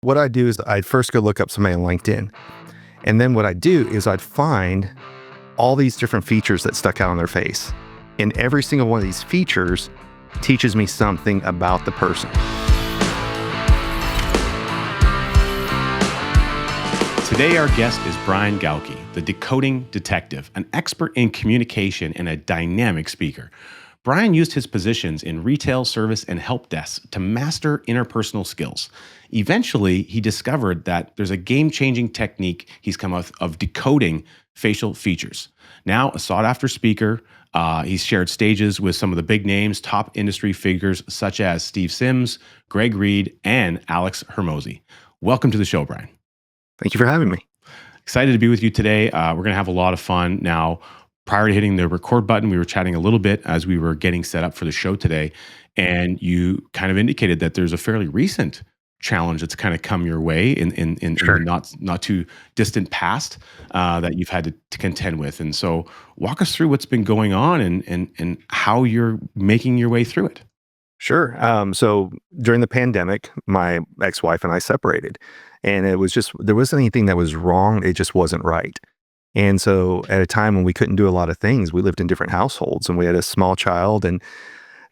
what I do is I'd first go look up somebody on LinkedIn. And then what I'd do is I'd find all these different features that stuck out on their face. And every single one of these features teaches me something about the person. Today, our guest is Brian Galke, the Decoding detective, an expert in communication and a dynamic speaker. Brian used his positions in retail, service, and help desks to master interpersonal skills. Eventually, he discovered that there's a game-changing technique he's come up with of decoding facial features. Now, a sought-after speaker, he's shared stages with some of the big names, top industry figures such as Steve Sims, Greg Reed, and Alex Hermosi. Welcome to the show, Brian. Thank you for having me. Excited to be with you today. We're going to have a lot of fun. Now, prior to hitting the record button, we were chatting a little bit as we were getting set up for the show today, and you kind of indicated that there's a fairly recent challenge that's kind of come your way in Sure. the not too distant past that you've had to contend with. And so, walk us through what's been going on and how you're making your way through it. Sure. So during the pandemic, my ex-wife and I separated, and it was just, there wasn't anything that was wrong. It just wasn't right. And so at a time when we couldn't do a lot of things, we lived in different households and we had a small child, and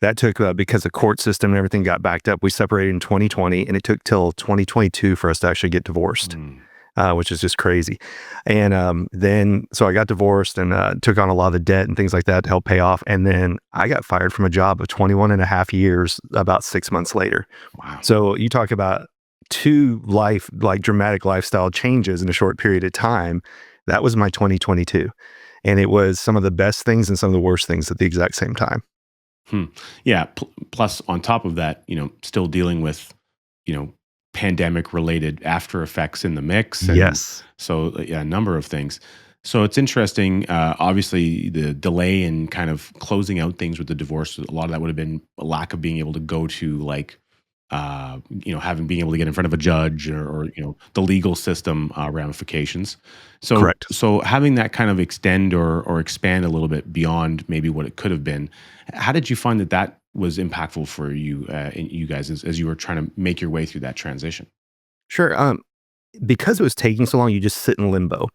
that took, because the court system and everything got backed up, we separated in 2020, and it took till 2022 for us to actually get divorced, which is just crazy. And so I got divorced and took on a lot of the debt and things like that to help pay off. And then I got fired from a job of 21 and a half years about 6 months later. Wow. So you talk about two dramatic lifestyle changes in a short period of time. That was my 2022. And it was some of the best things and some of the worst things at the exact same time. Yeah. Plus, on top of that, still dealing with, pandemic related after effects in the mix. And Yes. so, yeah, a number of things. So it's interesting. Obviously, the delay in kind of closing out things with the divorce, a lot of that would have been a lack of being able to go to being able to get in front of a judge or the legal system ramifications. So, Correct. so having that kind of extend or expand a little bit beyond maybe what it could have been. How did you find that was impactful for you and you guys as you were trying to make your way through that transition? Sure. Because it was taking so long, you just sit in limbo.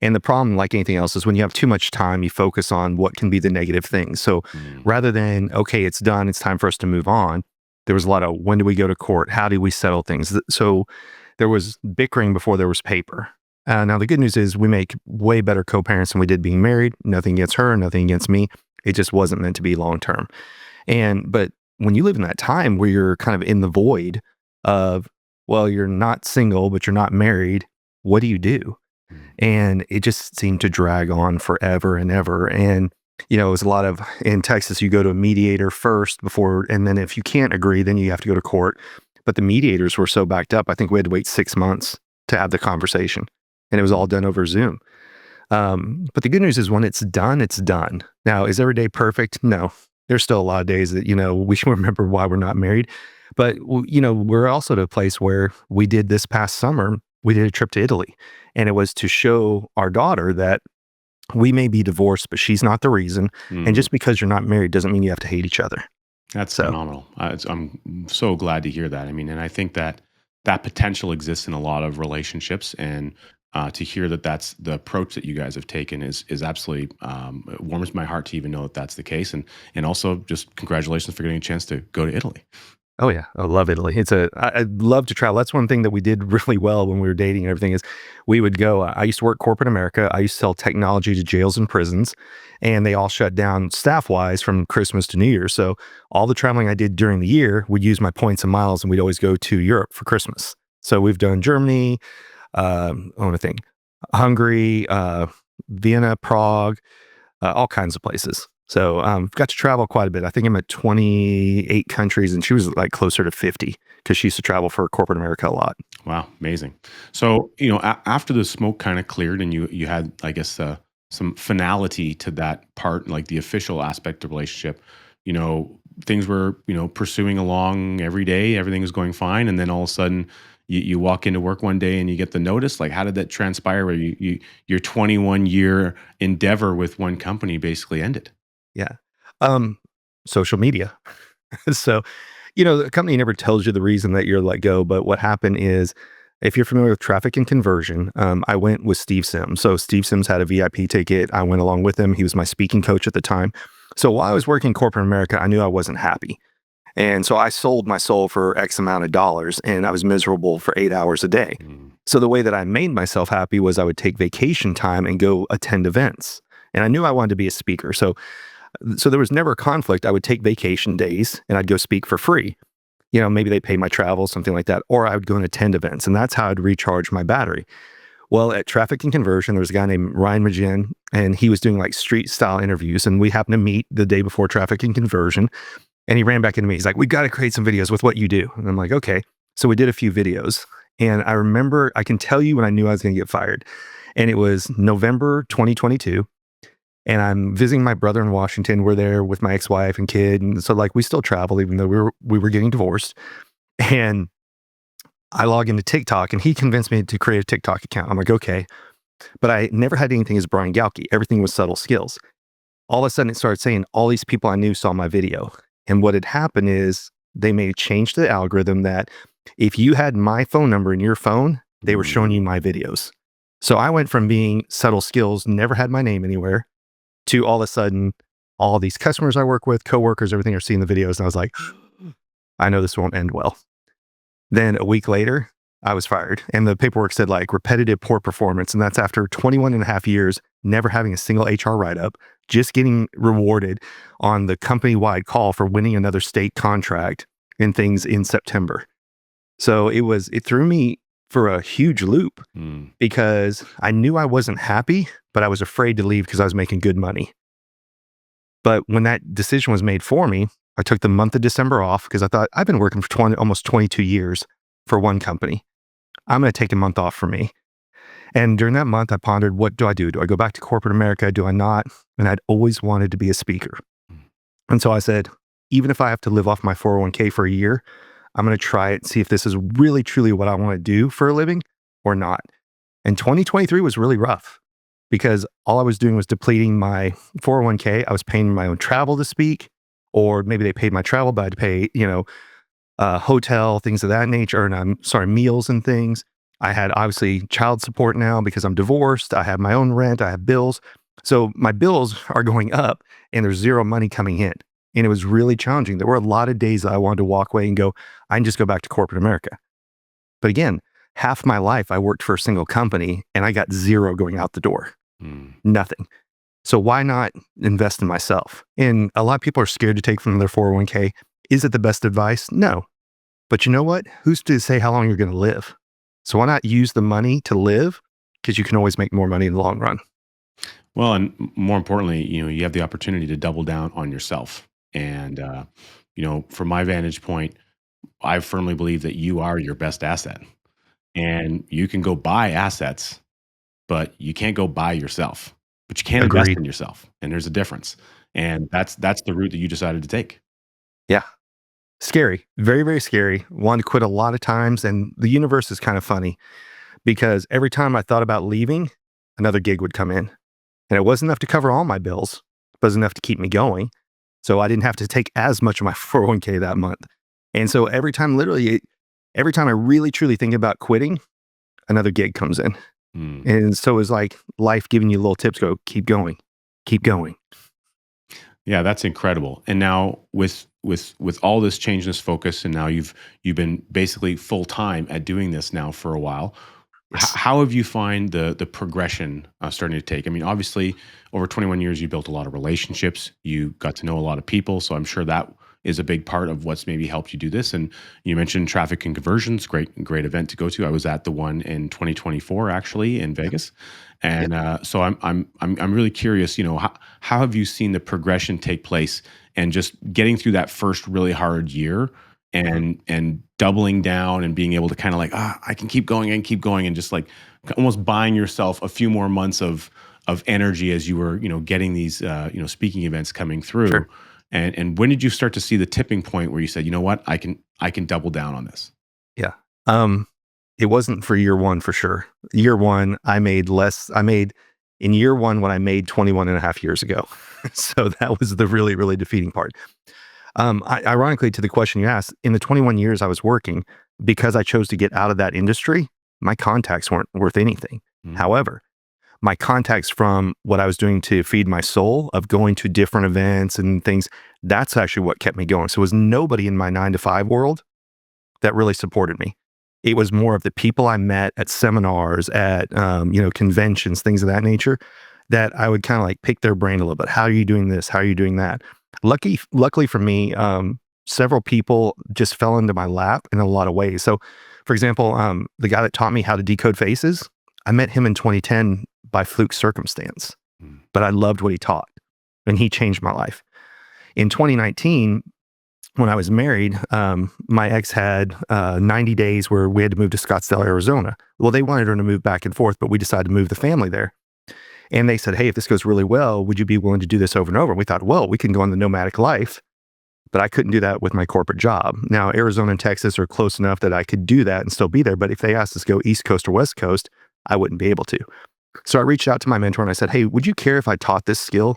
And the problem, like anything else, is when you have too much time, you focus on what can be the negative things. So rather than, okay, it's done, it's time for us to move on, there was a lot of, when do we go to court? How do we settle things? So there was bickering before there was paper. Now, the good news is we make way better co-parents than we did being married. Nothing against her, nothing against me. It just wasn't meant to be long-term. But when you live in that time where you're kind of in the void of, well, you're not single, but you're not married, what do you do? And it just seemed to drag on forever and ever. And it was a lot of, in Texas, you go to a mediator first and then if you can't agree, then you have to go to court. But the mediators were so backed up, I think we had to wait 6 months to have the conversation. And it was all done over Zoom. But the good news is when it's done, it's done. Now, is every day perfect? No. There's still a lot of days that, we should remember why we're not married. But, we're also at a place where we did this past summer, we did a trip to Italy. And it was to show our daughter that we may be divorced, but she's not the reason. And just because you're not married doesn't mean you have to hate each other. That's phenomenal. I'm so glad to hear that. I mean, and I think that potential exists in a lot of relationships, and to hear that that's the approach that you guys have taken is absolutely it warms my heart to even know that that's the case, and also just congratulations for getting a chance to go to Italy. Oh yeah, I love Italy. I love to travel. That's one thing that we did really well when we were dating and everything is we would go. I used to work corporate America. I used to sell technology to jails and prisons, and they all shut down staff-wise from Christmas to New Year. So all the traveling I did during the year would use my points and miles, and we'd always go to Europe for Christmas. So we've done Germany, I want to think, Hungary, Vienna, Prague, all kinds of places. So got to travel quite a bit. I think I'm at 28 countries, and she was like closer to 50 because she used to travel for corporate America a lot. Wow, amazing. So after the smoke kind of cleared, and you had, I guess, some finality to that part, like the official aspect of relationship. Things were pursuing along every day. Everything was going fine, and then all of a sudden, you walk into work one day and you get the notice. Like, how did that transpire? Where your 21-year endeavor with one company basically ended? Yeah. Social media. So, the company never tells you the reason that you're let go, but what happened is If you're familiar with traffic and conversion, I went with Steve Sims. So Steve Sims had a VIP ticket. I went along with him. He was my speaking coach at the time. So while I was working in corporate America, I knew I wasn't happy. And so I sold my soul for X amount of dollars, and I was miserable for 8 hours a day. So the way that I made myself happy was I would take vacation time and go attend events. And I knew I wanted to be a speaker. So there was never a conflict. I would take vacation days and I'd go speak for free. Maybe they pay my travel, something like that, or I would go and attend events, and that's how I'd recharge my battery. Well, at Traffic and Conversion, there was a guy named Ryan Magin, and he was doing like street style interviews, and we happened to meet the day before Traffic and Conversion, and he ran back into me. He's like, "We got to create some videos with what you do." And I'm like, "Okay." So we did a few videos, and I remember, I can tell you when I knew I was going to get fired, and it was November 2022. And I'm visiting my brother in Washington. We're there with my ex-wife and kid. And so like we still travel, even though we were getting divorced. And I log into TikTok, and he convinced me to create a TikTok account. I'm like, okay. But I never had anything as Brian Galke. Everything was subtle skills. All of a sudden it started saying all these people I knew saw my video. And what had happened is they may change the algorithm that if you had my phone number in your phone, they were showing you my videos. So I went from being subtle skills, never had my name anywhere, to all of a sudden, all these customers I work with, coworkers, everything are seeing the videos. And I was like, I know this won't end well. Then a week later, I was fired. And the paperwork said like repetitive poor performance. And that's after 21 and a half years, never having a single HR write-up, just getting rewarded on the company-wide call for winning another state contract and things in September. So it threw me for a huge loop because I knew I wasn't happy, but I was afraid to leave because I was making good money. But when that decision was made for me, I took the month of December off because I thought I've been working for almost 22 years for one company. I'm going to take a month off for me. And during that month, I pondered, what do I do? Do I go back to corporate America? Do I not? And I'd always wanted to be a speaker. And so I said, even if I have to live off my 401k for a year, I'm going to try it and see if this is really, truly what I want to do for a living or not. And 2023 was really rough because all I was doing was depleting my 401k. I was paying my own travel to speak, or maybe they paid my travel, but I had to pay, hotel, things of that nature, and meals and things. I had obviously child support now because I'm divorced. I have my own rent. I have bills. So my bills are going up and there's zero money coming in. And it was really challenging. There were a lot of days that I wanted to walk away and go, I can just go back to corporate America. But again, half my life I worked for a single company and I got zero going out the door. Nothing. So why not invest in myself? And a lot of people are scared to take from their 401k. Is it the best advice? No. But you know what? Who's to say how long you're going to live? So why not use the money to live? Because you can always make more money in the long run. Well, and more importantly, you have the opportunity to double down on yourself. And, from my vantage point, I firmly believe that you are your best asset. And you can go buy assets, but you can't go buy yourself. But you can invest Agreed. in yourself. And there's a difference. And that's the route that you decided to take. Yeah. Scary. Very, very scary. Wanted to quit a lot of times. And the universe is kind of funny because every time I thought about leaving, another gig would come in. And it wasn't enough to cover all my bills, but it was enough to keep me going. So I didn't have to take as much of my 401k that month. And so every time I really truly think about quitting, another gig comes in. And so it's like life giving you little tips, go, keep going, keep going. Yeah, that's incredible. And now with all this change, this focus, and now you've been basically full time at doing this now for a while. Yes. How have you find the progression starting to take? I mean, obviously, over 21 years, you built a lot of relationships. You got to know a lot of people. So I'm sure that is a big part of what's maybe helped you do this. And you mentioned Traffic and Conversions, great event to go to. I was at the one in 2024 actually in Vegas, and so I'm really curious. How have you seen the progression take place, and just getting through that first really hard year, and doubling down and being able to kind of like, I can keep going and just like almost buying yourself a few more months of energy as you were, getting these, speaking events coming through. Sure. And when did you start to see the tipping point where you said, you know what, I can double down on this? Yeah. It wasn't for year one for sure. Year one, I made less. I made in year one what I made 21 and a half years ago. So that was the really, really defeating part. Ironically, to the question you asked, in the 21 years I was working, because I chose to get out of that industry, my contacts weren't worth anything. Mm. However, my contacts from what I was doing to feed my soul of going to different events and things, that's actually what kept me going. So it was nobody in my 9 to 5 world that really supported me. It was more of the people I met at seminars, at conventions, things of that nature, that I would kind of like pick their brain a little bit. How are you doing this? How are you doing that? Luckily for me, several people just fell into my lap in a lot of ways. So, for example, the guy that taught me how to decode faces, I met him in 2010 by fluke circumstance, Mm. but I loved what he taught, and he changed my life. In 2019, when I was married, my ex had 90 days where we had to move to Scottsdale, Arizona. Well, they wanted her to move back and forth, but we decided to move the family there. And they said, hey, if this goes really well, would you be willing to do this over and over? And we thought, well, we can go on the nomadic life, but I couldn't do that with my corporate job. Now, Arizona and Texas are close enough that I could do that and still be there. But if they asked us to go East Coast or West Coast, I wouldn't be able to. So I reached out to my mentor and I said, hey, would you care if I taught this skill?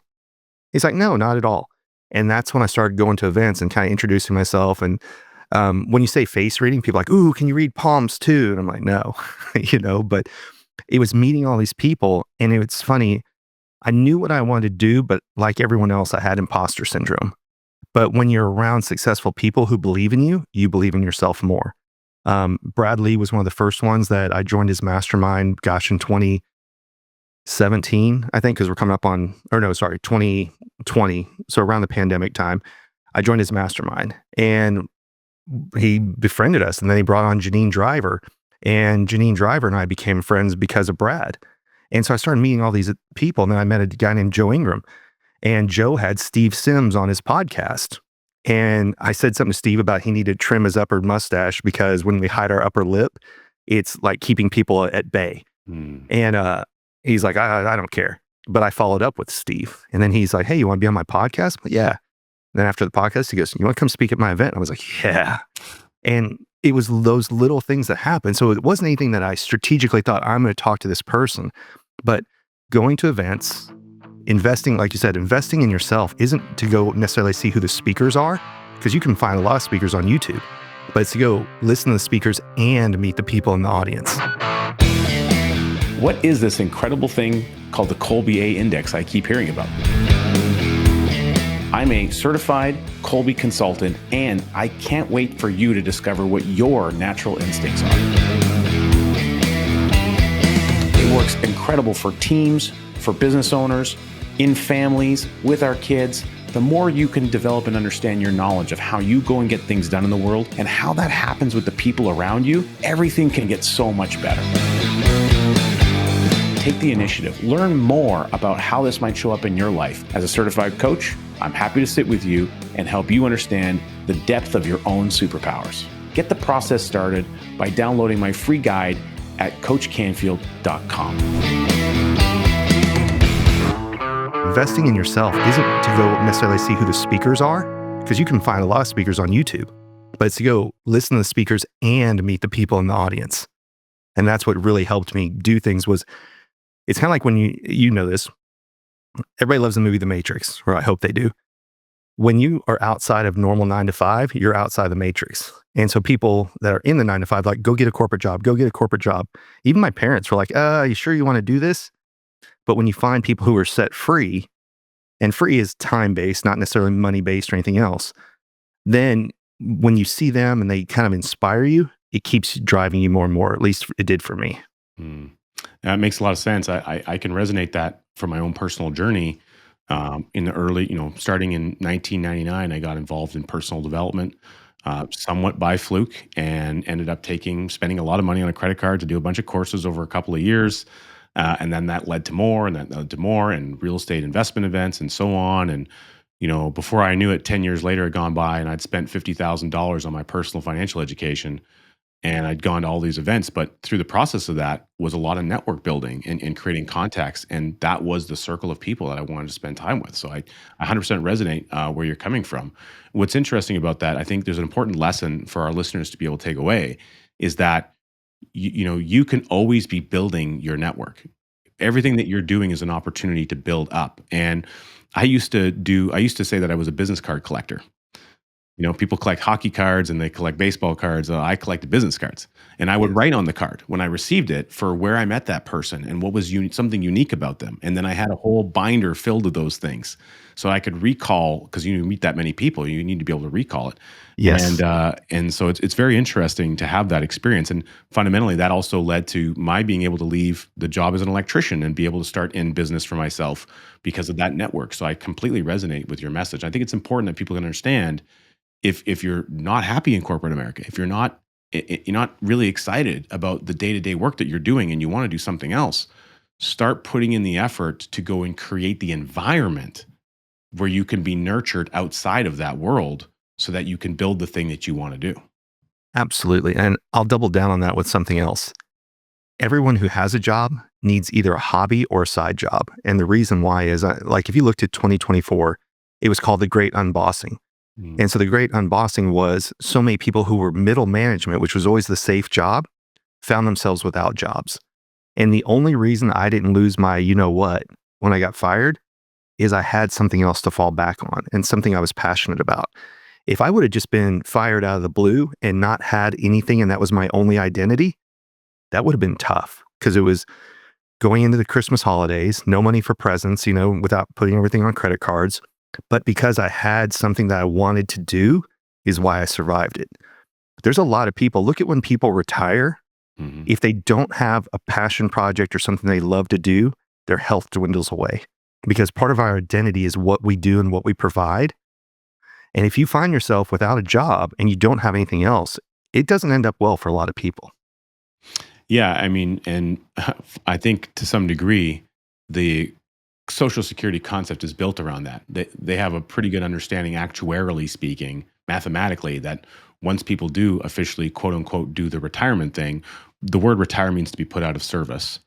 He's like, no, not at all. And that's when I started going to events and kind of introducing myself. And when you say face reading, people are like, ooh, can you read palms too? And I'm like, no, but it was meeting all these people. And it's funny, I knew what I wanted to do, but like everyone else, I had imposter syndrome. But when you're around successful people who believe in you, you believe in yourself more. Brad Lee was one of the first ones that I joined his mastermind, in 2017, I think, because we're coming up on, 2020. So around the pandemic time, I joined his mastermind and he befriended us. And then he brought on Janine Driver, and Janine Driver and I became friends because of Brad. And so I started meeting all these people. And then I met a guy named Joe Ingram, and Joe had Steve Sims on his podcast. And I said something to Steve about he needed to trim his upper mustache because when we hide our upper lip, it's like keeping people at bay. Mm. And he's like, I don't care. But I followed up with Steve. And then he's like, hey, you want to be on my podcast? But yeah. And then after the podcast, he goes, you want to come speak at my event? And I was like, yeah. And it was those little things that happened. So it wasn't anything that I strategically thought, I'm going to talk to this person. But going to events, investing, like you said, investing in yourself isn't to go necessarily see who the speakers are, because you can find a lot of speakers on YouTube, but it's to go listen to the speakers and meet the people in the audience. What is this incredible thing called the Kolbe A Index I keep hearing about? I'm a certified Kolbe consultant, and I can't wait for you to discover what your natural instincts are. It works incredible for teams, for business owners, in families, with our kids. The more you can develop and understand your knowledge of how you go and get things done in the world and how that happens with the people around you, everything can get so much better. Take the initiative. Learn more about how this might show up in your life. As a certified coach, I'm happy to sit with you and help you understand the depth of your own superpowers. Get the process started by downloading my free guide at coachcanfield.com. Investing in yourself isn't to go necessarily see who the speakers are, because you can find a lot of speakers on YouTube, but it's to go listen to the speakers and meet the people in the audience. And that's what really helped me do things. It's kind of like when you know this, everybody loves the movie The Matrix, or I hope they do. When you are outside of normal 9 to 5, you're outside the matrix. And so people that are in the 9 to 5, like, go get a corporate job, go get a corporate job. Even my parents were like, you sure you want to do this? But when you find people who are set free, and free is time-based, not necessarily money-based or anything else, then when you see them and they kind of inspire you, it keeps driving you more and more. At least it did for me. That makes a lot of sense. I can resonate that from my own personal journey. In the early, starting in 1999, I got involved in personal development, somewhat by fluke, and ended up spending a lot of money on a credit card to do a bunch of courses over a couple of years. And then that led to more, and that led to more, and real estate investment events and so on. And, before I knew it, 10 years later had gone by and I'd spent $50,000 on my personal financial education, and I'd gone to all these events. But through the process of that was a lot of network building and creating contacts. And that was the circle of people that I wanted to spend time with. So I 100% resonate where you're coming from. What's interesting about that, I think there's an important lesson for our listeners to be able to take away, is that you can always be building your network. Everything that you're doing is an opportunity to build up. And I used to say that I was a business card collector. People collect hockey cards and they collect baseball cards. I collected business cards, and I would Yes. write on the card when I received it for where I met that person and what was something unique about them. And then I had a whole binder filled with those things, so I could recall, because you meet that many people, you need to be able to recall it. Yes. And so it's very interesting to have that experience. And fundamentally, that also led to my being able to leave the job as an electrician and be able to start in business for myself because of that network. So I completely resonate with your message. I think it's important that people can understand, if you're not happy in corporate America, if you're not really excited about the day-to-day work that you're doing and you want to do something else, start putting in the effort to go and create the environment where you can be nurtured outside of that world so that you can build the thing that you want to do. Absolutely. And I'll double down on that with something else. Everyone who has a job needs either a hobby or a side job. And the reason why is, like, if you looked at 2024, it was called the Great Unbossing. Mm. And so the Great Unbossing was so many people who were middle management, which was always the safe job, found themselves without jobs. And the only reason I didn't lose my you know what when I got fired is I had something else to fall back on and something I was passionate about. If I would have just been fired out of the blue and not had anything and that was my only identity, that would have been tough, because it was going into the Christmas holidays, no money for presents, without putting everything on credit cards. But because I had something that I wanted to do is why I survived it. There's a lot of people, look at when people retire, Mhm. if they don't have a passion project or something they love to do, their health dwindles away, because part of our identity is what we do and what we provide. And if you find yourself without a job and you don't have anything else, it doesn't end up well for a lot of people. Yeah, I mean, and I think to some degree, the Social Security concept is built around that. They have a pretty good understanding, actuarially speaking, mathematically, that once people do officially, quote unquote, do the retirement thing, the word retire means to be put out of service.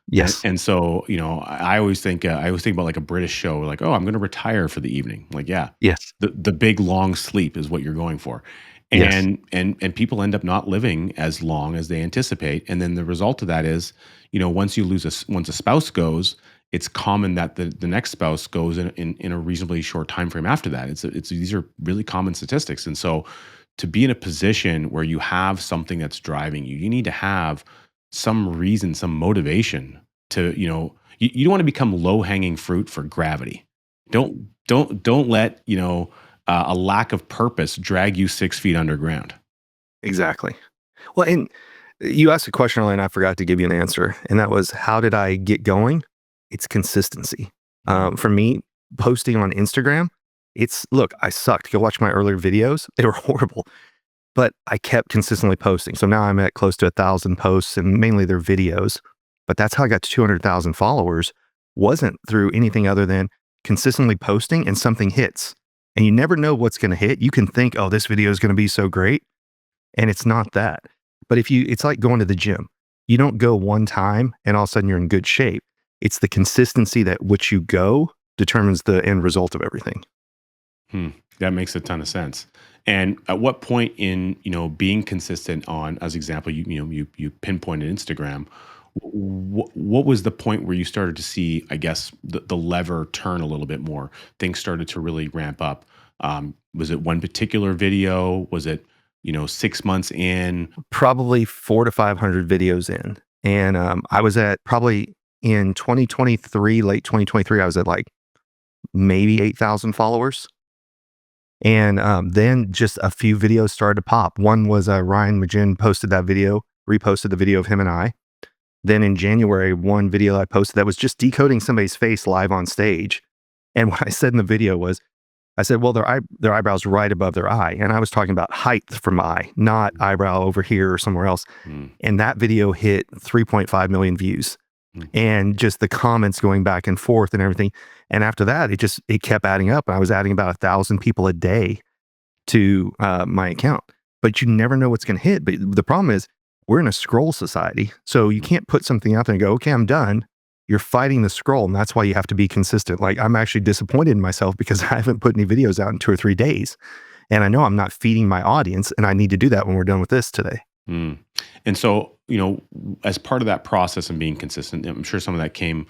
And, Yes. and so, I always think about like a British show, like, oh, I'm going to retire for the evening. Like, yeah, Yes. the big long sleep is what you're going for. Yes. And people end up not living as long as they anticipate. And then the result of that is, once once a spouse goes, it's common that the next spouse goes in a reasonably short time frame after that. These are really common statistics. And so to be in a position where you have something that's driving you, you need to have some reason, some motivation to, you don't want to become low hanging fruit for gravity. Don't let, a lack of purpose drag you 6 feet underground. Exactly. Well, and you asked a question earlier and I forgot to give you an answer. And that was, how did I get going? It's consistency. Mm. For me, posting on Instagram, look, I sucked. Go watch my earlier videos. They were horrible, but I kept consistently posting. So now I'm at close to 1,000 posts, and mainly they're videos. But that's how I got to 200,000 followers. Wasn't through anything other than consistently posting and something hits. And you never know what's going to hit. You can think, oh, this video is going to be so great. And it's not that. But it's like going to the gym. You don't go one time and all of a sudden you're in good shape. It's the consistency that which you go determines the end result of everything. Hmm. That makes a ton of sense. And at what point in, being consistent on, as example, you pinpointed Instagram. What was the point where you started to see, I guess, the lever turn a little bit more? Things started to really ramp up. Was it one particular video? Was it, 6 months in? Probably 400 to 500 videos in. And I was at probably in 2023, late 2023, I was at like maybe 8,000 followers. And then just a few videos started to pop. One was Ryan Majin posted that video, reposted the video of him and I. Then in January, one video I posted that was just decoding somebody's face live on stage. And what I said in the video was, I said, well, their eyebrow's right above their eye. And I was talking about height from eye, not eyebrow over here or somewhere else. Mm, And that video hit 3.5 million views, mm, and just the comments going back and forth and everything. And after that, it kept adding up. I was adding about 1,000 people a day to my account. But you never know what's going to hit. But the problem is, we're in a scroll society. So you can't put something out there and go, okay, I'm done. You're fighting the scroll. And that's why you have to be consistent. Like, I'm actually disappointed in myself because I haven't put any videos out in 2 or 3 days. And I know I'm not feeding my audience, and I need to do that when we're done with this today. mm. And so, as part of that process and being consistent, I'm sure some of that came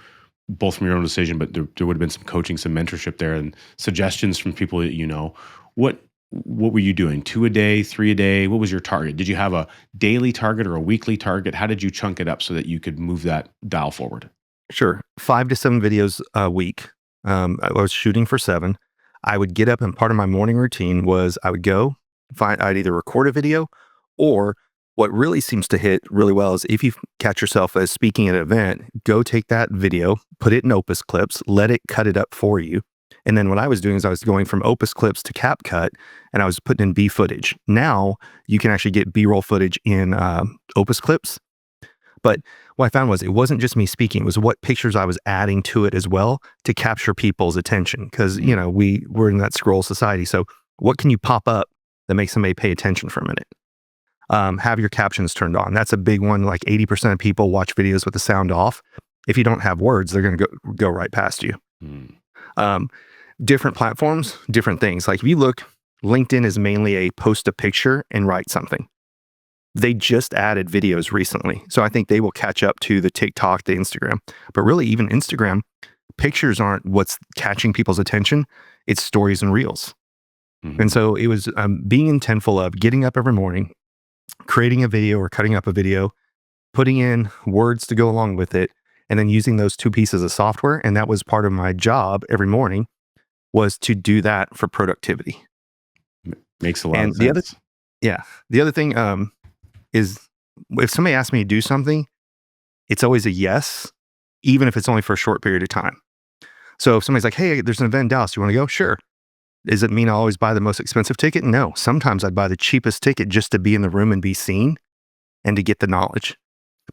both from your own decision, but there would have been some coaching, some mentorship there, and suggestions from people that you know. What what were you doing? 2 a day, 3 a day? What was your target? Did you have a daily target or a weekly target? How did you chunk it up so that you could move that dial forward? Sure. 5 to 7 videos a week. I was shooting for 7. I would get up, and part of my morning routine was I would go I'd either record a video, or what really seems to hit really well is if you catch yourself as speaking at an event, go take that video, put it in Opus clips, let it cut it up for you. And then what I was doing is I was going from Opus clips to CapCut, and I was putting in B footage. Now you can actually get B-roll footage in Opus clips. But what I found was it wasn't just me speaking, it was what pictures I was adding to it as well to capture people's attention. Because, we're in that scroll society. So what can you pop up that makes somebody pay attention for a minute? Have your captions turned on. That's a big one. Like 80% of people watch videos with the sound off. If you don't have words, they're going to go right past you. Different platforms, different things. Like if you look, LinkedIn is mainly a post a picture and write something. They just added videos recently. So I think they will catch up to the TikTok, the Instagram. But really, even Instagram, pictures aren't what's catching people's attention. It's stories and reels. And so it was being intentful of getting up every morning, creating a video or cutting up a video, putting in words to go along with it, and then using those 2 pieces of software. And that was part of my job every morning, was to do that for productivity. Makes a lot of sense. The other thing is if somebody asks me to do something, it's always a yes, even if it's only for a short period of time. So if somebody's like, hey, there's an event in Dallas, you want to go? Sure. Does it mean I always buy the most expensive ticket? No. Sometimes I'd buy the cheapest ticket just to be in the room and be seen and to get the knowledge.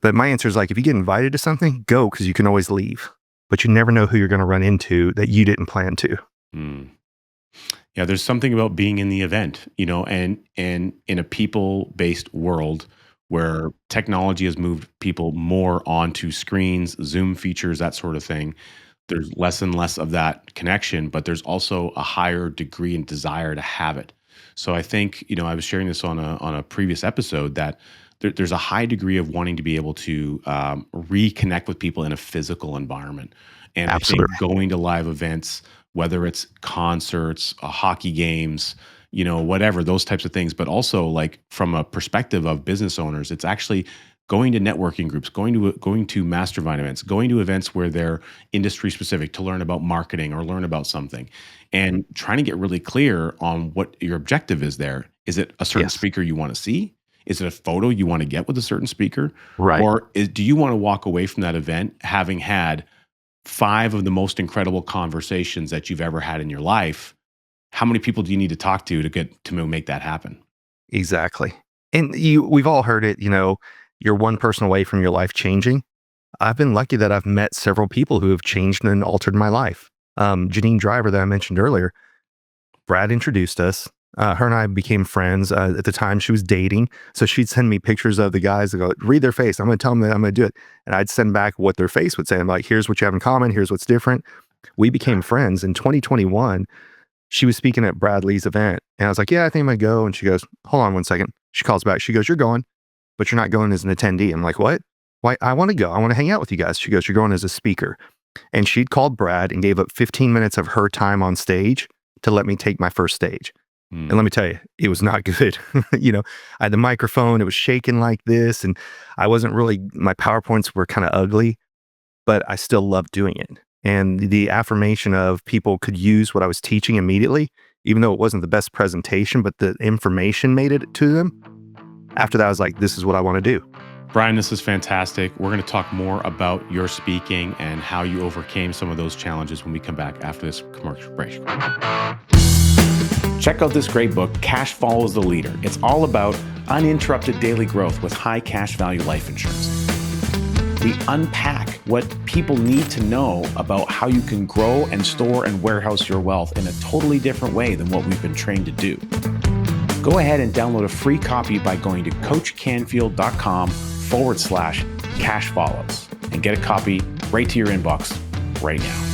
But my answer is like, if you get invited to something, go, because you can always leave. But you never know who you're going to run into that you didn't plan to. Yeah, there's something about being in the event, and in a people-based world where technology has moved people more onto screens, Zoom features, that sort of thing. There's less and less of that connection, but there's also a higher degree and desire to have it. So I think, I was sharing this on a previous episode that there's a high degree of wanting to be able to reconnect with people in a physical environment. And Absolutely. I think going to live events, whether it's concerts, hockey games, whatever, those types of things, but also like from a perspective of business owners, it's actually going to networking groups, going to mastermind events, going to events where they're industry specific to learn about marketing or learn about something, and trying to get really clear on what your objective is there. Is it a certain speaker you want to see? Is it a photo you want to get with a certain speaker? Right. Or do you want to walk away from that event having had 5 of the most incredible conversations that you've ever had in your life? How many people do you need to talk to get to make that happen? Exactly. And we've all heard it, you're one person away from your life changing. I've been lucky that I've met several people who have changed and altered my life. Janine Driver that I mentioned earlier, Brad introduced us. Her and I became friends. At the time, she was dating. So she'd send me pictures of the guys and go, read their face. I'm going to tell them that I'm going to do it. And I'd send back what their face would say. I'm like, here's what you have in common. Here's what's different. We became friends. In 2021, she was speaking at Bradley's event. And I was like, yeah, I think I'm going to go. And she goes, hold on one second. She calls back. She goes, you're going, but you're not going as an attendee. I'm like, what? Why? I want to go. I want to hang out with you guys. She goes, you're going as a speaker. And she'd called Brad and gave up 15 minutes of her time on stage to let me take my first stage. And let me tell you, it was not good. I had the microphone, it was shaking like this, and I wasn't really, my PowerPoints were kind of ugly, but I still loved doing it. And the affirmation of people could use what I was teaching immediately, even though it wasn't the best presentation, but the information made it to them. After that, I was like, this is what I want to do. Brian, this is fantastic. We're going to talk more about your speaking and how you overcame some of those challenges when we come back after this commercial break. Check out this great book, Cash Follows the Leader. It's all about uninterrupted daily growth with high cash value life insurance. We unpack what people need to know about how you can grow and store and warehouse your wealth in a totally different way than what we've been trained to do. Go ahead and download a free copy by going to coachcanfield.com/cash follows and get a copy right to your inbox right now.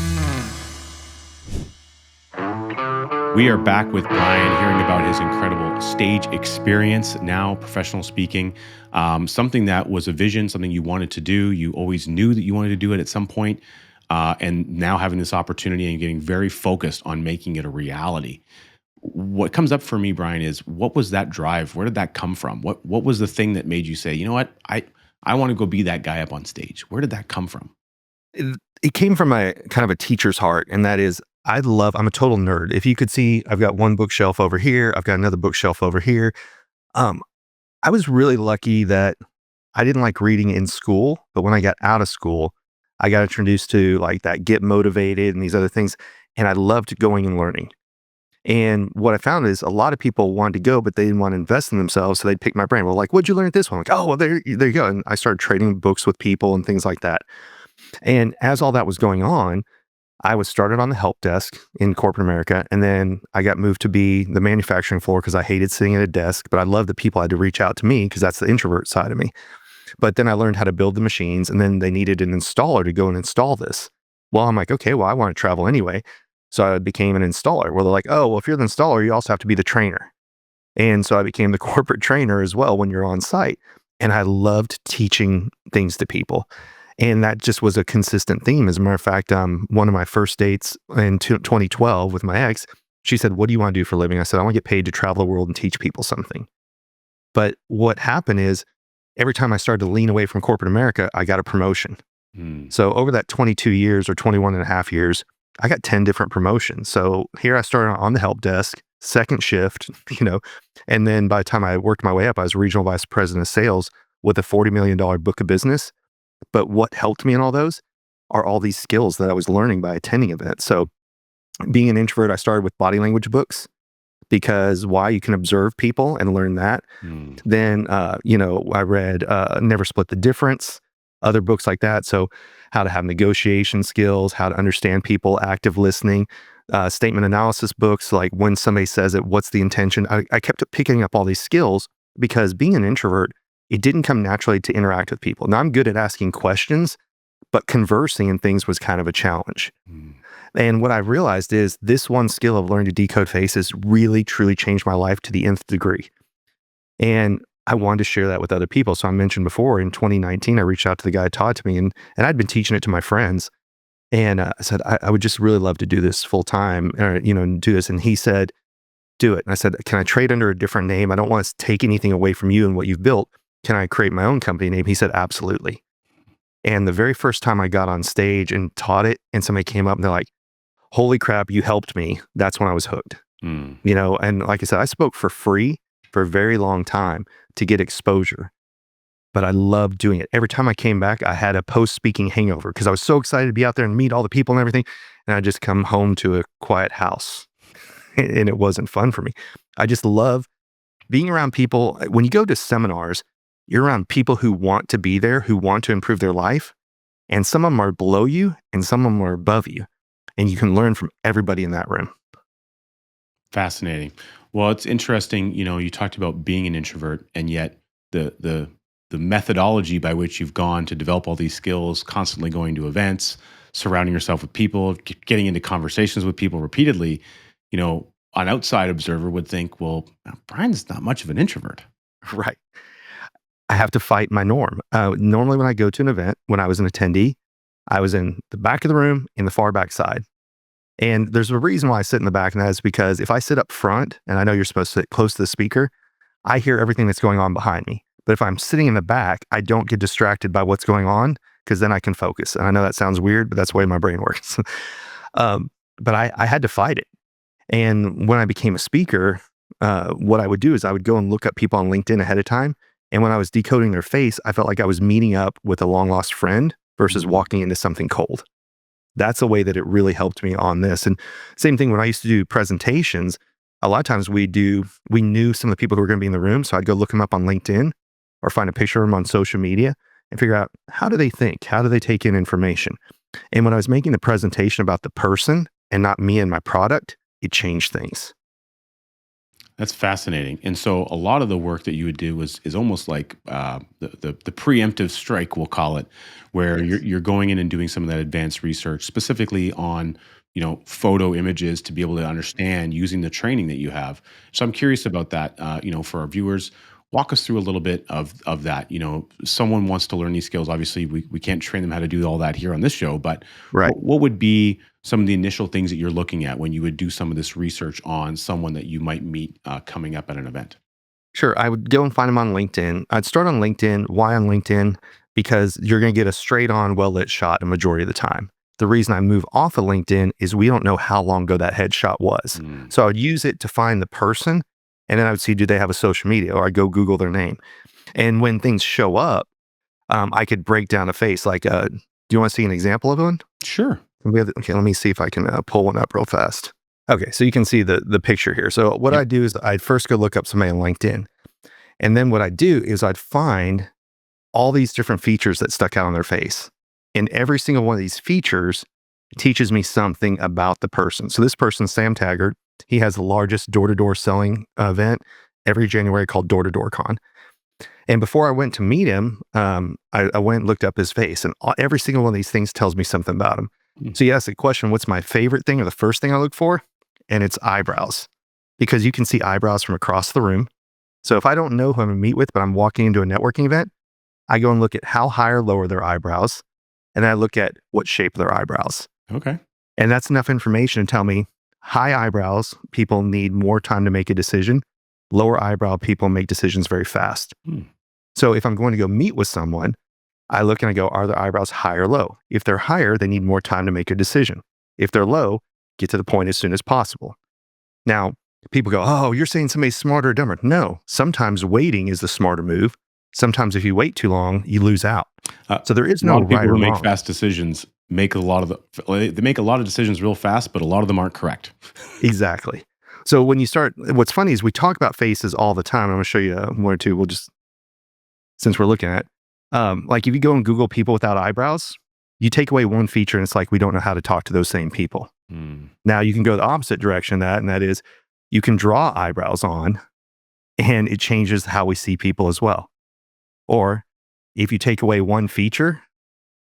We are back with Brian, hearing about his incredible stage experience, now professional speaking, something that was a vision, something you wanted to do. You always knew that you wanted to do it at some point, and now having this opportunity and getting very focused on making it a reality. what comes up for me, Brian, is what was that drive? Where did that come from? What was the thing that made you say, you know what, I want to go be that guy up on stage? Where did that come from? It came from a kind of a teacher's heart, and that is I'm a total nerd. If you could see, I've got one bookshelf over here, I've got another bookshelf over here. Um, I was really lucky that I didn't like reading in school, but when I got out of school, I got introduced to like that get motivated and these other things, and I loved going and learning. And what I found is a lot of people wanted to go, but they didn't want to invest in themselves. So they'd pick my brain. Well, like, what'd you learn at this one? Like, oh, well, there you go. And I started trading books with people and things like that. And as all that was going on, I was started on the help desk in corporate America. And then I got moved to be the manufacturing floor because I hated sitting at a desk, but I loved that people had to reach out to me because that's the introvert side of me. But then I learned how to build the machines, and then they needed an installer to go and install this. Well, I'm like, okay, well, I want to travel anyway. So I became an installer. Well, they're like, oh, well, if you're the installer, you also have to be the trainer. And so I became the corporate trainer as well when you're on site. And I loved teaching things to people. And that just was a consistent theme. As a matter of fact, one of my first dates in 2012 with my ex, she said, what do you want to do for a living? I said, I want to get paid to travel the world and teach people something. But what happened is every time I started to lean away from corporate America, I got a promotion. So over that 22 years or 21 and a half years, I got 10 different promotions. So here I started on the help desk, second shift, and then by the time I worked my way up, I was regional vice president of sales with a $40 million book of business. But what helped me in all those are all these skills that I was learning by attending events. So being an introvert, I started with body language books because you can observe people and learn that. Then, I read Never Split the Difference, other books like that. So how to have negotiation skills, how to understand people, active listening, statement analysis books, like when somebody says it, what's the intention? I kept picking up all these skills because being an introvert, it didn't come naturally to interact with people. Now I'm good at asking questions, but conversing and things was kind of a challenge. And what I realized is this one skill of learning to decode faces really, truly changed my life to the nth degree. And I wanted to share that with other people. So I mentioned before in 2019, I reached out to the guy who taught to me, and I'd been teaching it to my friends. And I said, I would just really love to do this full time, and do this. And he said, do it. And I said, can I trade under a different name? I don't want to take anything away from you and what you've built. Can I create my own company name? He said, absolutely. And the very first time I got on stage and taught it, and somebody came up and they're like, holy crap, you helped me. That's when I was hooked. And like I said, I spoke for free for a very long time to get exposure, but I loved doing it. Every time I came back, I had a post-speaking hangover because I was so excited to be out there and meet all the people and everything. And I just come home to a quiet house and it wasn't fun for me. I just love being around people. When you go to seminars, you're around people who want to be there, who want to improve their life. And some of them are below you and some of them are above you. And you can learn from everybody in that room. Fascinating. Well, it's interesting. You talked about being an introvert, and yet the methodology by which you've gone to develop all these skills, constantly going to events, surrounding yourself with people, getting into conversations with people repeatedly. An outside observer would think, well, Brian's not much of an introvert. Right. I have to fight my norm. Normally when I go to an event, when I was an attendee, I was in the back of the room in the far back side. And there's a reason why I sit in the back, and that is because if I sit up front, and I know you're supposed to sit close to the speaker, I hear everything that's going on behind me. But if I'm sitting in the back, I don't get distracted by what's going on because then I can focus. And I know that sounds weird, but that's the way my brain works. But I had to fight it. And when I became a speaker, what I would do is I would go and look up people on LinkedIn ahead of time. And when I was decoding their face, I felt like I was meeting up with a long lost friend versus walking into something cold. That's a way that it really helped me on this. And same thing when I used to do presentations, a lot of times we knew some of the people who were going to be in the room. So I'd go look them up on LinkedIn or find a picture of them on social media and figure out, how do they think? How do they take in information? And when I was making the presentation about the person and not me and my product, it changed things. That's fascinating. And so a lot of the work that you would do is almost like the preemptive strike, we'll call it, where Yes. you're going in and doing some of that advanced research, specifically on photo images to be able to understand using the training that you have. So I'm curious about that. For our viewers, Walk us through a little bit of that. Someone wants to learn these skills. Obviously, we can't train them how to do all that here on this show, but Right. what would be some of the initial things that you're looking at when you would do some of this research on someone that you might meet coming up at an event? Sure. I would go and find them on LinkedIn. I'd start on LinkedIn. Why on LinkedIn? Because you're going to get a straight on, well lit shot a majority of the time. The reason I move off of LinkedIn is we don't know how long ago that headshot was. So I would use it to find the person, and then I would see, do they have a social media? Or I go Google their name. And when things show up, I could break down a face. Like, do you want to see an example of one? Sure. Okay, let me see if I can pull one up real fast. Okay, so you can see the picture here. So what I do is I'd first go look up somebody on LinkedIn. And then what I'd do is I'd find all these different features that stuck out on their face. And every single one of these features teaches me something about the person. So this person, Sam Taggart, he has the largest door-to-door selling event every January called Door to Door Con. And before I went to meet him, I went and looked up his face, and every single one of these things tells me something about him. So you ask the question, what's my favorite thing or the first thing I look for? And it's eyebrows, because you can see eyebrows from across the room. So if I don't know who I'm going to meet with, but I'm walking into a networking event, I go and look at how high or low are their eyebrows, and then I look at what shape their eyebrows. Okay. And that's enough information to tell me high eyebrows people need more time to make a decision. Lower eyebrow people make decisions very fast. So if I'm going to go meet with someone, I look and I go, are their eyebrows high or low? If they're higher, they need more time to make a decision. If they're low, get to the point as soon as possible. Now, people go, oh, you're saying somebody's smarter or dumber. No, sometimes waiting is the smarter move. Sometimes if you wait too long, you lose out. So there is no lot of people right or who make wrong. fast decisions make a lot of they make a lot of decisions real fast, but a lot of them aren't correct. Exactly. So when you start, what's funny is we talk about faces all the time. I'm going to show you one or two. We'll just, since we're looking at, like if you go and Google people without eyebrows, you take away one feature and it's like, we don't know how to talk to those same people. Now you can go the opposite direction of that, and that is you can draw eyebrows on and it changes how we see people as well. Or if you take away one feature,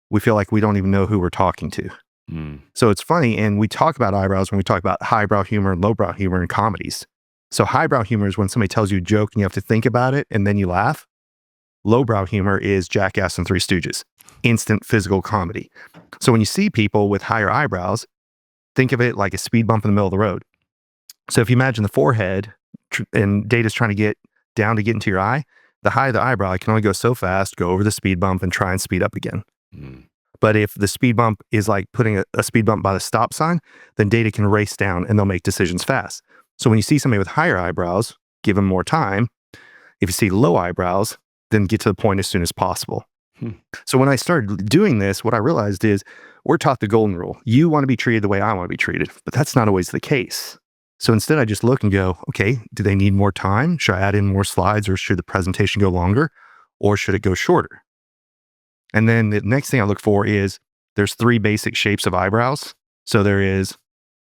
we feel like we don't even know who we're talking to. So it's funny, and we talk about eyebrows when we talk about highbrow humor and lowbrow humor in comedies. So highbrow humor is when somebody tells you a joke and you have to think about it and then you laugh. Lowbrow humor is Jackass and Three Stooges, instant physical comedy. So when you see people with higher eyebrows, think of it like a speed bump in the middle of the road. So if you imagine the forehead and data's trying to get down to get into your eye, the higher the eyebrow, I can only go so fast, go over the speed bump and try and speed up again. But if the speed bump is like putting a speed bump by the stop sign, then data can race down and they'll make decisions fast. So when you see somebody with higher eyebrows, give them more time. If you see low eyebrows, then get to the point as soon as possible. So when I started doing this, what I realized is we're taught the golden rule. You want to be treated the way I want to be treated, but that's not always the case. So instead I just look and go, okay, do they need more time? Should I add in more slides, or should the presentation go longer, or should it go shorter? And then the next thing I look for is there's three basic shapes of eyebrows. So there is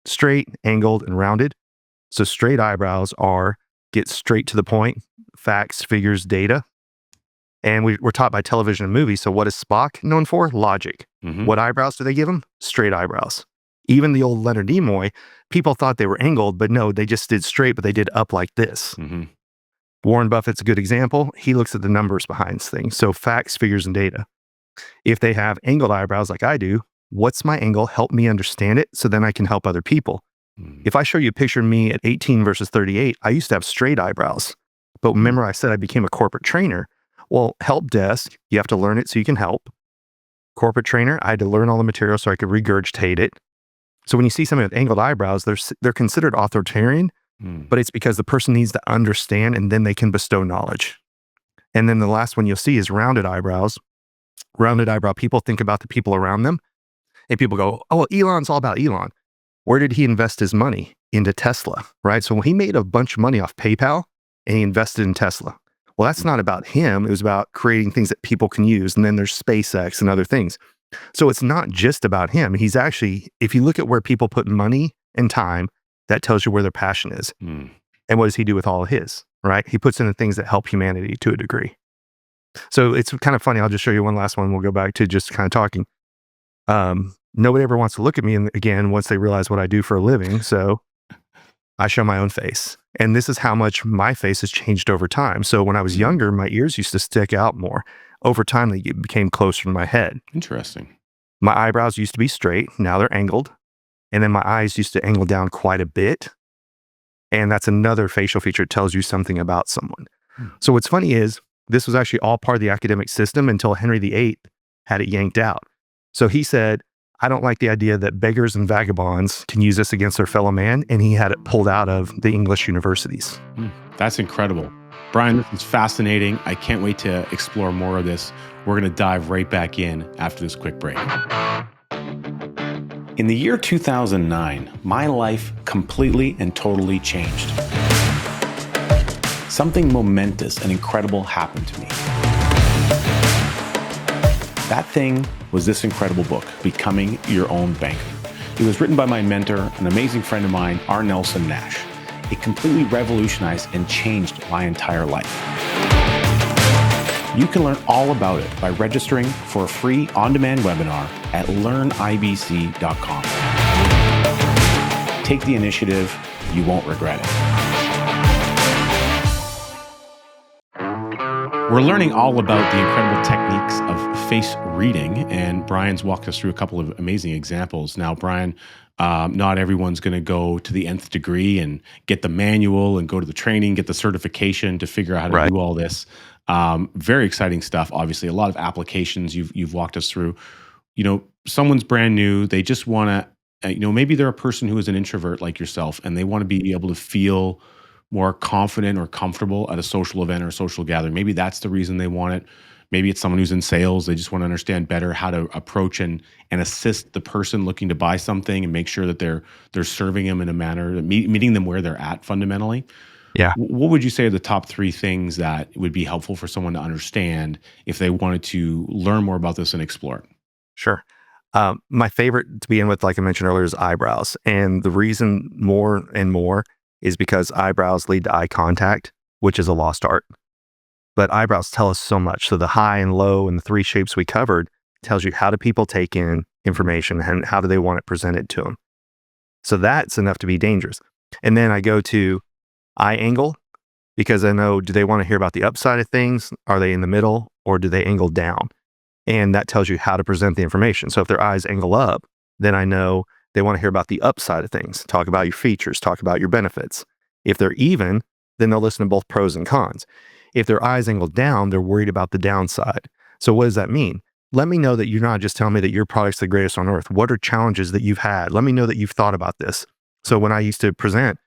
straight, angled, and rounded. So straight eyebrows are get straight to the point, facts, figures, data. And we're taught by television and movies. So what is Spock known for? Logic. What eyebrows do they give him? Straight eyebrows. Even the old Leonard Nimoy, people thought they were angled, but no, they just did straight, but they did up like this. Warren Buffett's a good example. He looks at the numbers behind things. So facts, figures, and data. If they have angled eyebrows like I do, what's my angle? Help me understand it so then I can help other people. If I show you a picture of me at 18 versus 38, I used to have straight eyebrows. But remember I said I became a corporate trainer. Well, help desk, you have to learn it so you can help. Corporate trainer, I had to learn all the material so I could regurgitate it. So when you see somebody with angled eyebrows, they're considered authoritarian, but it's because the person needs to understand and then they can bestow knowledge. And then the last one you'll see is rounded eyebrows. Rounded eyebrow people think about the people around them, and people go, oh, well, Elon's all about Elon. Where did he invest his money? Into Tesla, right? So he made a bunch of money off PayPal and he invested in Tesla. Well, that's not about him. It was about creating things that people can use. And then there's SpaceX and other things. So it's not just about him. He's actually, if you look at where people put money and time, that tells you where their passion is. And what does he do with all of his, right? He puts in the things that help humanity to a degree. So it's kind of funny. I'll just show you one last one. We'll go back to just kind of talking. Nobody ever wants to look at me again once they realize what I do for a living. So I show my own face. And this is how much my face has changed over time. So when I was younger, my ears used to stick out more. Over time, they became closer to my head. Interesting. My eyebrows used to be straight. Now they're angled. And then my eyes used to angle down quite a bit. And that's another facial feature that tells you something about someone. So what's funny is this was actually all part of the academic system until Henry VIII had it yanked out. So he said, I don't like the idea that beggars and vagabonds can use this against their fellow man. And he had it pulled out of the English universities. That's incredible. Brian, this is fascinating. I can't wait to explore more of this. We're going to dive right back in after this quick break. In the year 2009, my life completely and totally changed. Something momentous and incredible happened to me. That thing was this incredible book, Becoming Your Own Banker. It was written by my mentor, an amazing friend of mine, R. Nelson Nash. It completely revolutionized and changed my entire life. You can learn all about it by registering for a free on-demand webinar at learnibc.com. Take the initiative, you won't regret it. We're learning all about the incredible techniques of face reading, and Brian's walked us through a couple of amazing examples. Now, Brian, not everyone's going to go to the nth degree and get the manual and go to the training, get the certification to figure out how to do all this. Very exciting stuff. Obviously, a lot of applications you've walked us through. Someone's brand new. They just want to, maybe they're a person who is an introvert like yourself, and they want to be able to feel more confident or comfortable at a social event or a social gathering. Maybe that's the reason they want it. Maybe it's someone who's in sales. They just want to understand better how to approach and assist the person looking to buy something and make sure that they're serving them in a manner, meeting them where they're at fundamentally. Yeah. What would you say are the top 3 things that would be helpful for someone to understand if they wanted to learn more about this and explore it? Sure. My favorite to begin with, like I mentioned earlier, is eyebrows. And the reason more and more is because eyebrows lead to eye contact, which is a lost art. But eyebrows tell us so much. So the high and low and the 3 shapes we covered tells you how do people take in information and how do they want it presented to them. So that's enough to be dangerous. And then I go to eye angle because I know, do they want to hear about the upside of things? Are they in the middle or do they angle down? And that tells you how to present the information. So if their eyes angle up, then I know they want to hear about the upside of things, talk about your features, talk about your benefits. If they're even, then they'll listen to both pros and cons. If their eyes angle down, they're worried about the downside. So what does that mean? Let me know that you're not just telling me that your product's the greatest on earth. What are challenges that you've had? Let me know that you've thought about this. So when I used to present,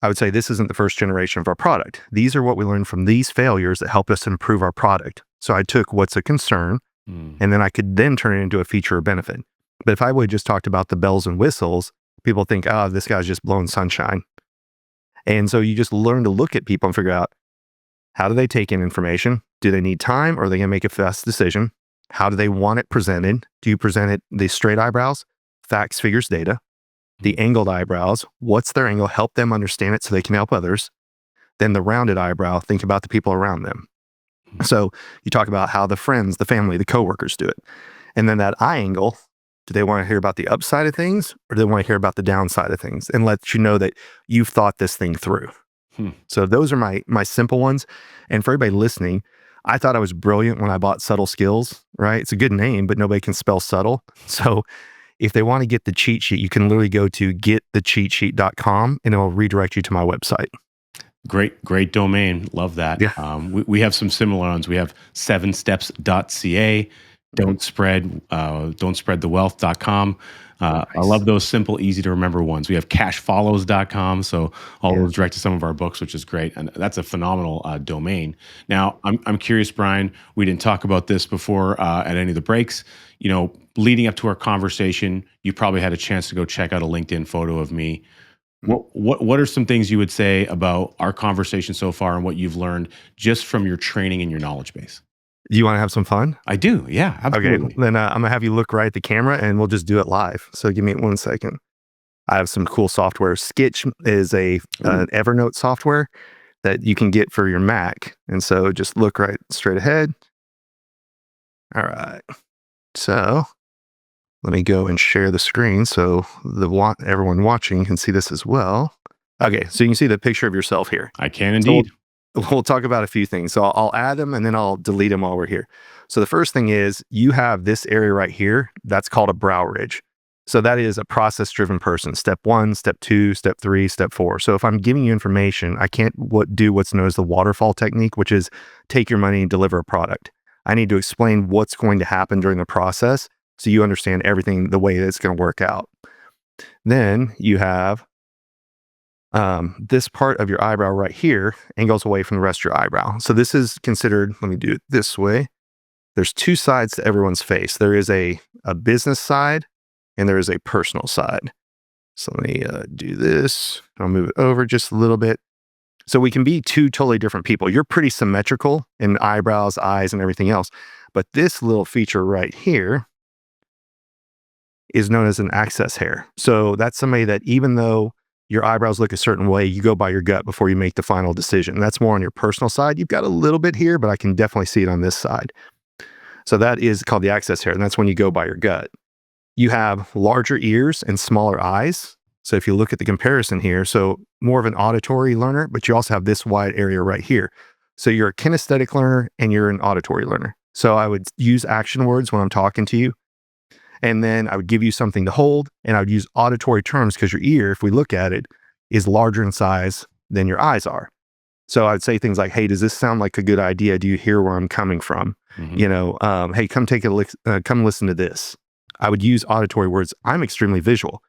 I would say, this isn't the first generation of our product. These are what we learned from these failures that helped us improve our product. So I took what's a concern, and then I could then turn it into a feature or benefit. But if I would have just talked about the bells and whistles, people think, oh, this guy's just blowing sunshine. And so you just learn to look at people and figure out, how do they take in information? Do they need time, or are they going to make a fast decision? How do they want it presented? Do you present it the straight eyebrows, facts, figures, data? The angled eyebrows, what's their angle? Help them understand it so they can help others. Then the rounded eyebrow, think about the people around them. So you talk about how the friends, the family, the coworkers do it. And then that eye angle, do they want to hear about the upside of things, or do they want to hear about the downside of things? And let you know that you've thought this thing through. So those are my simple ones. And for everybody listening, I thought I was brilliant when I bought Subtle Skills, right? It's a good name, but nobody can spell subtle. So if they want to get the cheat sheet, you can literally go to getthecheatsheet.com and it'll redirect you to my website. Great domain. Love that. Yeah. We have some similar ones. We have 7steps.ca, don'tspreadthewealth.com. Nice. I love those simple, easy to remember ones. We have cashfollows.com. So all those direct to some of our books, which is great. And that's a phenomenal domain. Now, I'm curious, Brian, we didn't talk about this before at any of the breaks. Leading up to our conversation, you probably had a chance to go check out a LinkedIn photo of me. What are some things you would say about our conversation so far and what you've learned just from your training and your knowledge base? You want to have some fun? I do. Yeah, absolutely. Okay, then I'm going to have you look right at the camera and we'll just do it live. So give me 1 second. I have some cool software. Sketch is an Evernote software that you can get for your Mac. And so just look right straight ahead. All right. So let me go and share the screen so everyone watching can see this as well. Okay, so you can see the picture of yourself here. I can So indeed. we'll talk about a few things. So I'll add them and then I'll delete them while we're here. So the first thing is you have this area right here. That's called a brow ridge. So that is a process-driven person. Step 1, step 2, step 3, step 4. So if I'm giving you information, I can't do what's known as the waterfall technique, which is take your money and deliver a product. I need to explain what's going to happen during the process so you understand everything the way that it's going to work out. Then you have this part of your eyebrow right here angles away from the rest of your eyebrow. So this is considered, let me do it this way. There's two sides to everyone's face. There is a business side and there is a personal side. So let me do this. I'll move it over just a little bit. So we can be two totally different people. You're pretty symmetrical in eyebrows, eyes, and everything else. But this little feature right here is known as an access hair. So that's somebody that even though your eyebrows look a certain way, you go by your gut before you make the final decision. That's more on your personal side. You've got a little bit here, but I can definitely see it on this side. So that is called the access hair, and that's when you go by your gut. You have larger ears and smaller eyes. So if you look at the comparison here, so more of an auditory learner, but you also have this wide area right here. So you're a kinesthetic learner and you're an auditory learner. So I would use action words when I'm talking to you. And then I would give you something to hold, and I would use auditory terms because your ear, if we look at it, is larger in size than your eyes are. So I'd say things like, hey, does this sound like a good idea? Do you hear where I'm coming from? Mm-hmm. Hey, come come listen to this. I would use auditory words. I'm extremely visual.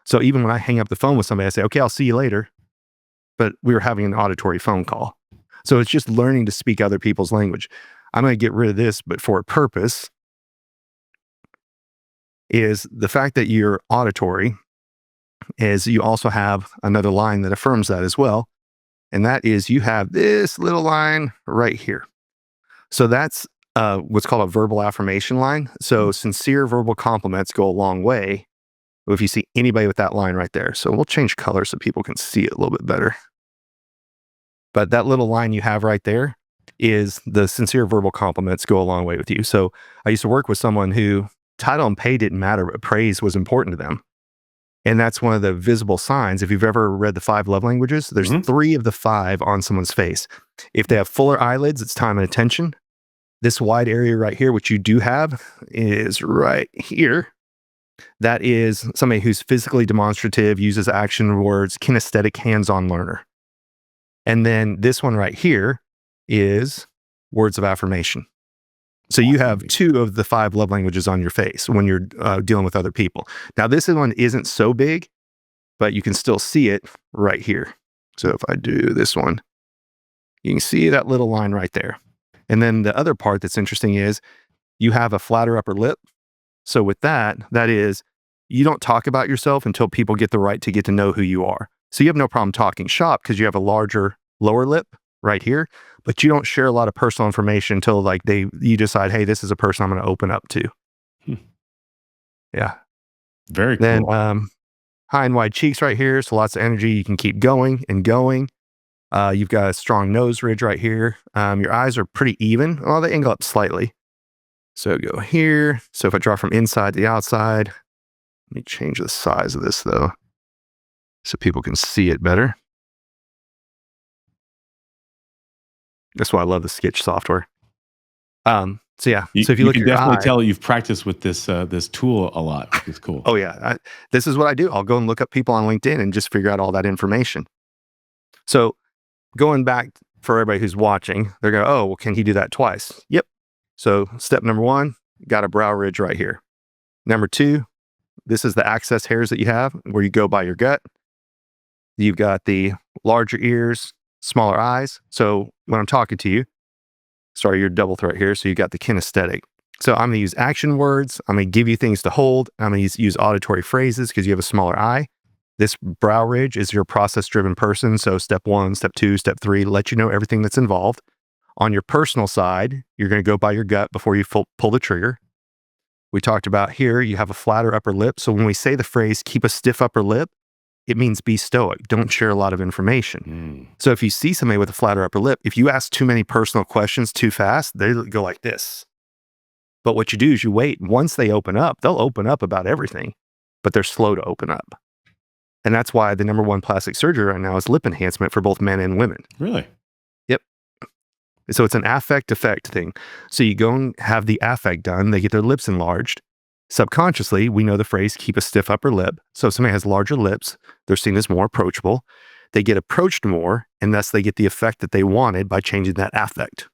So even when I hang up the phone with somebody, I say, okay, I'll see you later. But we were having an auditory phone call. So it's just learning to speak other people's language. I'm going to get rid of this, but for a purpose, is the fact that you're auditory is you also have another line that affirms that as well. And that is you have this little line right here. So that's what's called a verbal affirmation line. So sincere verbal compliments go a long way if you see anybody with that line right there. So we'll change color so people can see it a little bit better. But that little line you have right there is the sincere verbal compliments go a long way with you. So I used to work with someone who title and pay didn't matter, but praise was important to them. And that's one of the visible signs. If you've ever read the 5 love languages, there's 3 of the 5 on someone's face. If they have fuller eyelids, it's time and attention. This wide area right here, which you do have, is right here. That is somebody who's physically demonstrative, uses action words, kinesthetic, hands-on learner. And then this one right here is words of affirmation. So you have 2 of the 5 love languages on your face when you're dealing with other people. Now, this one isn't so big, but you can still see it right here. So if I do this one, you can see that little line right there. And then the other part that's interesting is you have a flatter upper lip. So with that is you don't talk about yourself until people get the right to get to know who you are. So you have no problem talking shop because you have a larger lower lip right here, but you don't share a lot of personal information until like you decide, hey, this is a person I'm going to open up to. Yeah. Very cool. Then high and wide cheeks right here. So lots of energy. You can keep going and going. You've got a strong nose ridge right here. Your eyes are pretty even. Well, they angle up slightly. So go here. So if I draw from inside to the outside, let me change the size of this though, so people can see it better. That's why I love the Sketch software. So yeah, so if you look can at your definitely eye, tell you've practiced with this tool a lot, which is cool. Oh yeah, this is what I do. I'll go and look up people on LinkedIn and just figure out all that information. So going back for everybody who's watching, they're going, oh, well, can he do that twice? Yep. So step number 1, got a brow ridge right here. Number 2, this is the access hairs that you have where you go by your gut. You've got the larger ears, smaller eyes. So when I'm talking to you, sorry, you're double threat here. So you got the kinesthetic. So I'm going to use action words. I'm going to give you things to hold. I'm going to use auditory phrases because you have a smaller eye. This brow ridge is your process-driven person. So step 1, step 2, step 3, let you know everything that's involved. On your personal side, you're going to go by your gut before you pull the trigger. We talked about here, you have a flatter upper lip. So when we say the phrase, keep a stiff upper lip, it means be stoic. Don't share a lot of information. So if you see somebody with a flatter upper lip, if you ask too many personal questions too fast, they go like this. But what you do is you wait. Once they open up, they'll open up about everything, but they're slow to open up. And that's why the number one plastic surgery right now is lip enhancement for both men and women. Really? Yep. So it's an affect effect thing. So you go and have the affect done, they get their lips enlarged. Subconsciously, we know the phrase, keep a stiff upper lip. So if somebody has larger lips, they're seen as more approachable. They get approached more, and thus they get the effect that they wanted by changing that affect.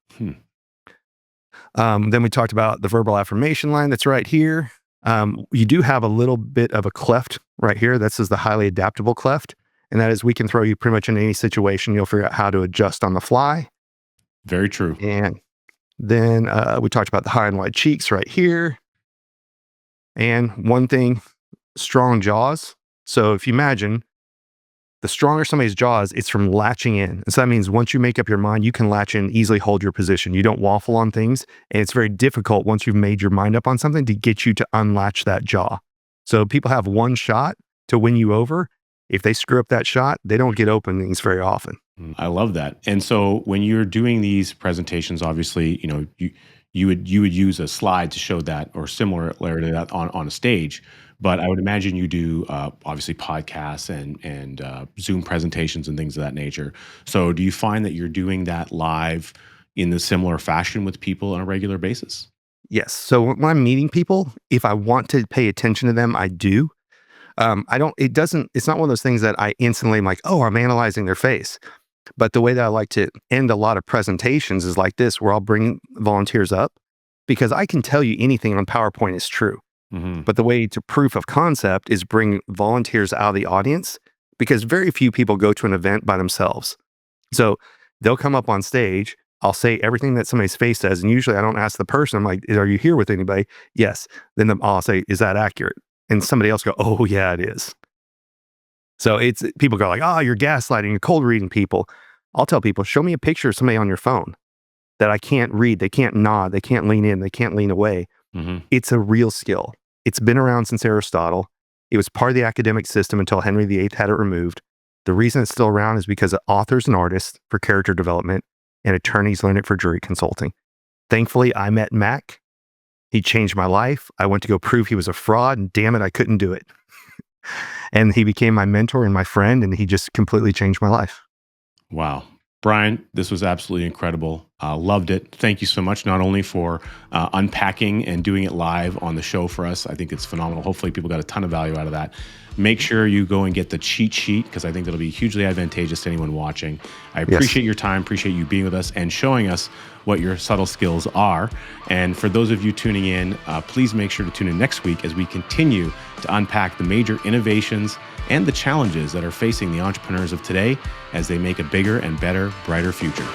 Then we talked about the verbal affirmation line that's right here. You do have a little bit of a cleft right here. This is the highly adaptable cleft. And that is, we can throw you pretty much in any situation. You'll figure out how to adjust on the fly. Very true. And then we talked about the high and wide cheeks right here. And one thing, strong jaws. So if you imagine, the stronger somebody's jaws, it's from latching in. And so that means once you make up your mind, you can latch in, easily hold your position. You don't waffle on things. And it's very difficult once you've made your mind up on something to get you to unlatch that jaw. So people have one shot to win you over. If they screw up that shot, they don't get openings very often. I love that. And so when you're doing these presentations, obviously, you would use a slide to show that, or similar to that on a stage. But I would imagine you do obviously podcasts and Zoom presentations and things of that nature. So do you find that you're doing that live in the similar fashion with people on a regular basis? Yes. So when I'm meeting people, if I want to pay attention to them, I do. It's not one of those things that I instantly am like, oh, I'm analyzing their face. But the way that I like to end a lot of presentations is like this, where I'll bring volunteers up, because I can tell you anything on PowerPoint is true. But the way to proof of concept is bring volunteers out of the audience, because very few people go to an event by themselves. So they'll come up on stage. I'll say everything that somebody's face says. And usually I don't ask the person, I'm like, are you here with anybody? Yes. Then I'll say, is that accurate? And somebody else go, oh yeah, it is. So people go like, oh, you're gaslighting, you're cold reading people. I'll tell people, show me a picture of somebody on your phone that I can't read. They can't nod. They can't lean in. They can't lean away. It's a real skill. It's been around since Aristotle. It was part of the academic system until Henry VIII had it removed. The reason it's still around is because of authors and artists for character development, and attorneys learn it for jury consulting. Thankfully, I met Mac. He changed my life. I went to go prove he was a fraud, and damn it, I couldn't do it. And he became my mentor and my friend, and he just completely changed my life. Wow. Brian, this was absolutely incredible. Loved it. Thank you so much, not only for unpacking and doing it live on the show for us. I think it's phenomenal. Hopefully people got a ton of value out of that. Make sure you go and get the cheat sheet, because I think that'll be hugely advantageous to anyone watching. I appreciate your time, appreciate you being with us and showing us what your subtle skills are. And for those of you tuning in, please make sure to tune in next week as we continue to unpack the major innovations and the challenges that are facing the entrepreneurs of today as they make a bigger and better, brighter future.